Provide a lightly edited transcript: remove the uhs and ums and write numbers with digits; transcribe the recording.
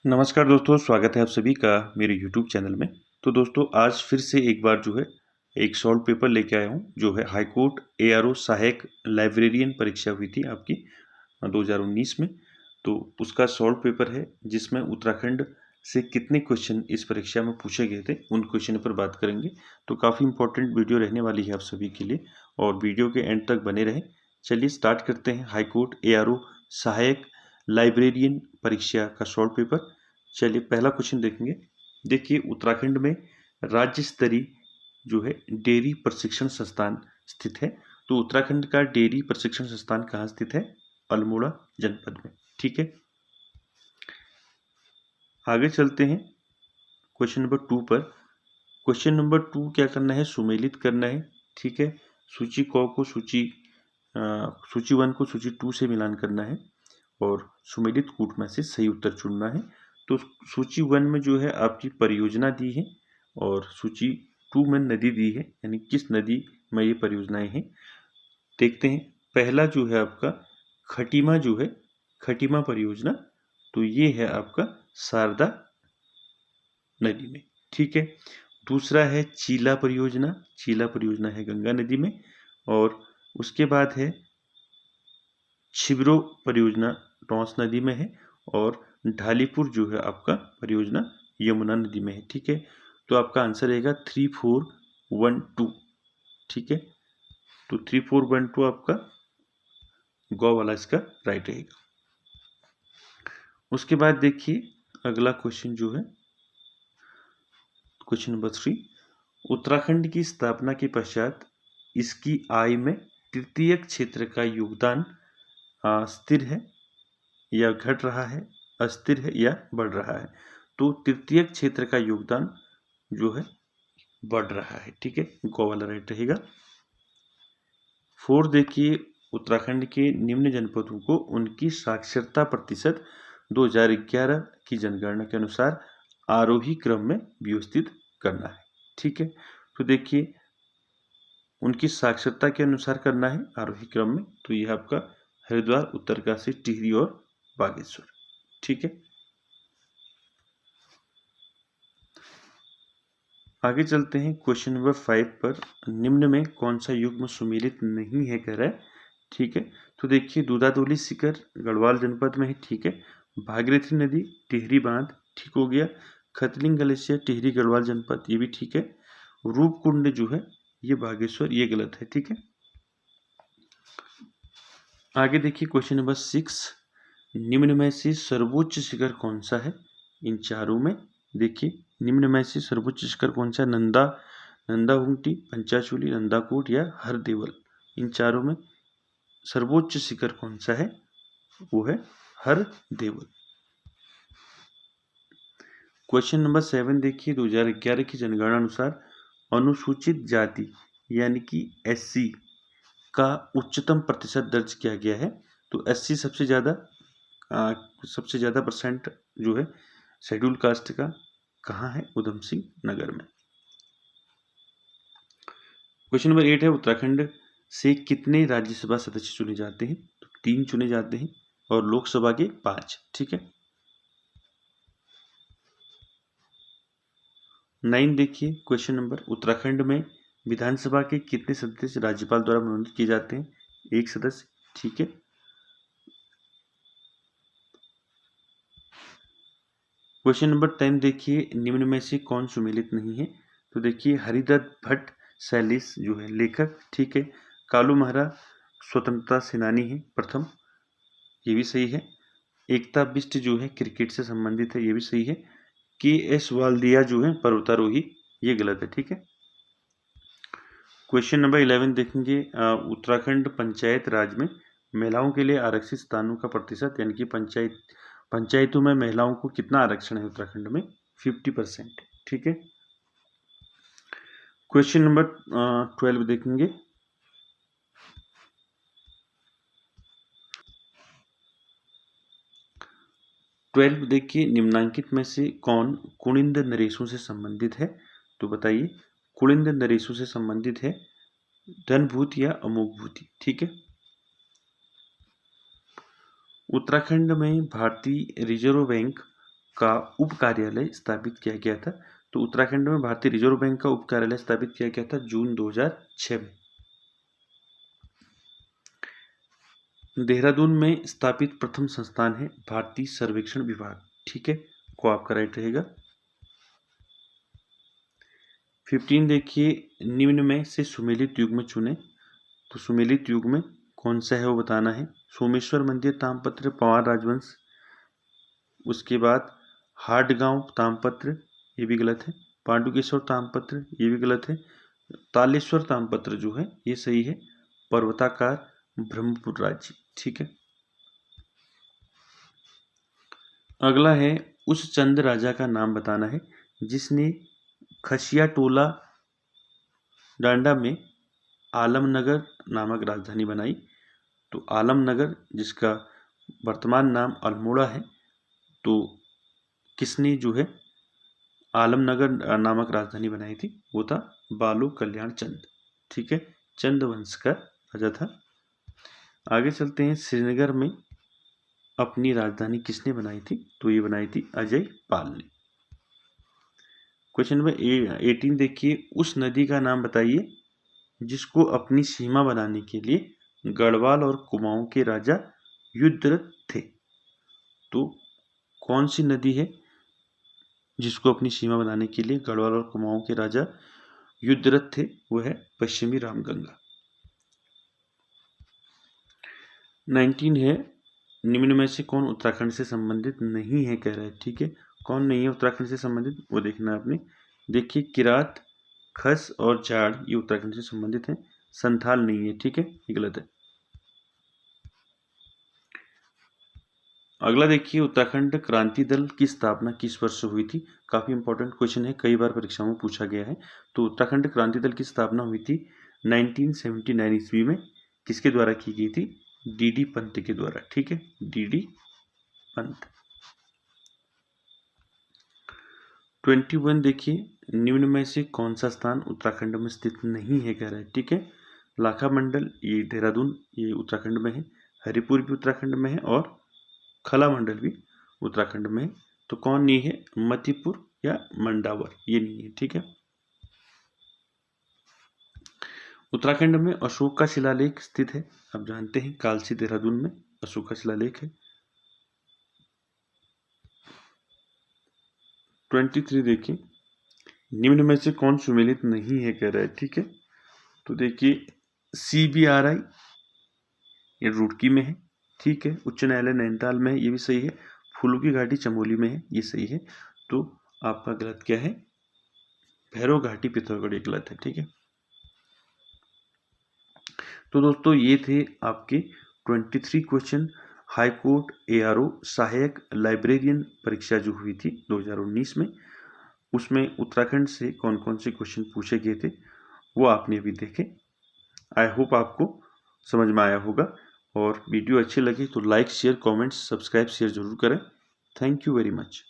नमस्कार दोस्तों, स्वागत है आप सभी का मेरे YouTube चैनल में। तो दोस्तों आज फिर से एक बार जो है एक सॉल्व पेपर लेके आया हूँ जो है हाई कोर्ट ARO सहायक लाइब्रेरियन परीक्षा हुई थी आपकी 2019 में। तो उसका सॉल्व पेपर है जिसमें उत्तराखंड से कितने क्वेश्चन इस परीक्षा में पूछे गए थे उन क्वेश्चन पर बात करेंगे। तो काफ़ी इंपॉर्टेंट वीडियो रहने वाली है आप सभी के लिए और वीडियो के एंड तक बने रहें। चलिए स्टार्ट करते हैं हाई कोर्ट ARO सहायक लाइब्रेरियन परीक्षा का सॉल्व पेपर। चलिए पहला क्वेश्चन देखेंगे। देखिए उत्तराखंड में राज्य स्तरीय जो है डेयरी प्रशिक्षण संस्थान स्थित है। तो उत्तराखंड का डेयरी प्रशिक्षण संस्थान कहाँ स्थित है? अल्मोड़ा जनपद में। ठीक है, आगे चलते हैं क्वेश्चन नंबर 2 पर। क्वेश्चन नंबर 2 क्या करना है? सुमेलित करना है। ठीक है, सूची क को सूची 1 को सूची 2 से मिलान करना है और सुमेलित कूट में से सही उत्तर चुनना है। तो सूची 1 में जो है आपकी परियोजना दी है और सूची 2 में नदी दी है, यानी किस नदी में ये परियोजनाएं हैं। देखते हैं, पहला जो है आपका खटीमा जो है, खटीमा परियोजना, तो ये है आपका शारदा नदी में। ठीक है, दूसरा है चीला परियोजना, चीला परियोजना है गंगा नदी में। और उसके बाद है छिबरो परियोजना टोंस नदी में है और ढालीपुर जो है आपका परियोजना यमुना नदी में है। ठीक है, तो आपका आंसर रहेगा 3412। ठीक है, तो 3412 आपका गौ वाला इसका राइट रहेगा। उसके बाद देखिए अगला क्वेश्चन जो है क्वेश्चन नंबर 3। उत्तराखंड की स्थापना के पश्चात इसकी आय में तृतीय क्षेत्र का योगदान स्थिर है या घट रहा है, अस्थिर है या बढ़ रहा है? तो तृतीय क्षेत्र का योगदान जो है बढ़ रहा है। ठीक है, गो वाला राइट रहेगा। 4 देखिए, उत्तराखंड के निम्न जनपदों को उनकी साक्षरता प्रतिशत 2011 की जनगणना के अनुसार आरोही क्रम में व्यवस्थित करना है। ठीक है, तो देखिए उनकी साक्षरता के अनुसार करना है आरोही क्रम में। तो यह आपका हरिद्वार, उत्तरकाशी, टिहरी और बागेश्वर। ठीक है, आगे चलते हैं क्वेश्चन नंबर 5 पर। निम्न में कौन सा युग्म सुमेलित नहीं है कह रहा है। ठीक है, तो देखिए दूधाधोली सीकर गढ़वाल जनपद में है। ठीक है, भागीरथी नदी टिहरी बांध ठीक हो गया। खतलिंग ग्लेशियर टिहरी गढ़वाल जनपद, ये भी ठीक है। रूपकुंड जो है ये बागेश्वर, ये गलत है। ठीक है, आगे देखिए क्वेश्चन नंबर 6। निम्न में से सर्वोच्च शिखर कौन सा है इन चारों में? देखिए निम्न में से सर्वोच्च शिखर कौन सा है? नंदाहुंटी, पंचाचूली, नंदाकोट या हरदेवल? इन चारों में सर्वोच्च शिखर कौन सा है? वो है हरदेवल। क्वेश्चन नंबर 7 देखिए, 2011 की जनगणना अनुसार अनुसूचित जाति यानी कि SC का उच्चतम प्रतिशत दर्ज किया गया है। तो SC सबसे ज़्यादा परसेंट जो है शेड्यूल कास्ट का कहाँ है? उधम सिंह नगर में। क्वेश्चन नंबर 8 है, उत्तराखंड से कितने राज्यसभा सदस्य चुने जाते हैं? तो 3 चुने जाते हैं और लोकसभा के 5। ठीक है, 9 देखिए क्वेश्चन नंबर, उत्तराखंड में विधानसभा के कितने सदस्य राज्यपाल द्वारा मनोनीत किए जाते हैं? 1 सदस्य। ठीक है, क्वेश्चन नंबर 10 देखिए, निम्न में से कौन सुमेलित नहीं है? तो देखिए हरिदत्त भट्ट शैलेश जो है लेखक। ठीक है, कालू महरा स्वतंत्रता सेनानी है प्रथम, ये भी सही है। एकता बिष्ट जो है क्रिकेट से संबंधित है, ये भी सही है। KS वाल्दिया जो है पर्वतारोही, ये गलत है। ठीक है, क्वेश्चन नंबर 11 देखेंगे, उत्तराखंड पंचायत राज में महिलाओं के लिए आरक्षित स्थानों का प्रतिशत, यानी कि पंचायतों में महिलाओं को कितना आरक्षण है उत्तराखंड में? 50%। ठीक है, क्वेश्चन नंबर 12 देखेंगे, देखिए निम्नांकित में से कौन कुनिंद नरेशों से संबंधित है? तो बताइए कुनिंद नरेशों से संबंधित है धनभूति या अमोघभूति? ठीक है, उत्तराखंड में भारतीय रिजर्व बैंक का उप कार्यालय स्थापित किया गया था? तो उत्तराखंड में भारतीय रिजर्व बैंक का उप कार्यालय स्थापित किया गया था जून 2006 में। देहरादून में स्थापित प्रथम संस्थान है भारतीय सर्वेक्षण विभाग। ठीक है, को आपका राइट रहेगा। 15 देखिए, निम्न में से सुमेलित युग्म चुने। तो सुमेलित युग्म कौन सा है वो बताना है। सोमेश्वर मंदिर ताम्रपत्र पंवार राजवंश, उसके बाद हाटगांव ताम्रपत्र, ये भी गलत है। पांडुकेश्वर ताम्रपत्र, ये भी गलत है। तालेश्वर ताम्रपत्र जो है ये सही है। पर्वताकार ब्रह्मपुर राज्य। ठीक है, अगला है उस चंद राजा का नाम बताना है जिसने खसिया टोला डांडा में आलमनगर नामक राजधानी बनाई। तो आलमनगर, जिसका वर्तमान नाम अल्मोड़ा है, तो किसने जो है आलमनगर नामक राजधानी बनाई थी? वो था बालू कल्याण चंद। ठीक है, चंद वंश का राजा था। आगे चलते हैं, श्रीनगर में अपनी राजधानी किसने बनाई थी? तो ये बनाई थी अजय पाल ने। क्वेश्चन नंबर 18 देखिए, उस नदी का नाम बताइए जिसको अपनी सीमा बनाने के लिए गढ़वाल और कुमाऊं के राजा युद्धरत थे। तो कौन सी नदी है जिसको अपनी सीमा बनाने के लिए गढ़वाल और कुमाऊं के राजा युद्धरत थे? वो है पश्चिमी रामगंगा। 19 है, निम्न में से कौन उत्तराखंड से संबंधित नहीं है कह रहा है। ठीक है, कौन नहीं है उत्तराखंड से संबंधित वो देखना है आपने। देखिए, किरात, खस और जाड़ ये उत्तराखंड से संबंधित है। संथाल नहीं है। ठीक है, ये गलत है। अगला देखिए, उत्तराखंड क्रांति दल की स्थापना किस वर्ष हुई थी? काफी इंपॉर्टेंट क्वेश्चन है, कई बार परीक्षाओं में पूछा गया है। तो उत्तराखंड क्रांति दल की स्थापना हुई थी 1979 ईस्वी में। किसके द्वारा की गई थी? डीडी पंत के द्वारा। ठीक है, डीडी पंत। 21 देखिए, निम्न में से कौन सा स्थान उत्तराखंड में स्थित नहीं है कह रहा है। ठीक है, लाखा मंडल ये देहरादून ये उत्तराखंड में है, हरिपुर भी उत्तराखंड में है और खला मंडल भी उत्तराखंड में है। तो कौन नहीं है? मतिपुर या मंडावर, ये नहीं है। ठीक है, उत्तराखंड में अशोक का शिलालेख स्थित है, आप जानते हैं कालसी देहरादून में अशोक का शिलालेख है। 23 देखिए, निम्न में से कौन सुमेलित नहीं है कह रहा है। ठीक है, तो देखिए CBRI ये रुड़की में है। ठीक है, उच्च न्यायालय नैनीताल में है, ये भी सही है। फूलों की घाटी चमोली में है, ये सही है। तो आपका गलत क्या है? भैरव घाटी पिथौरागढ़, ये गलत है। ठीक है, तो दोस्तों ये थे आपके 23 क्वेश्चन हाई कोर्ट ARO सहायक लाइब्रेरियन परीक्षा जो हुई थी 2019 में। उसमें उत्तराखंड से कौन कौन से क्वेश्चन पूछे गए थे वो आपने अभी देखे। आई होप आपको समझ में आया होगा, और वीडियो अच्छी लगी तो like share comments subscribe share जरूर करें। Thank you very much.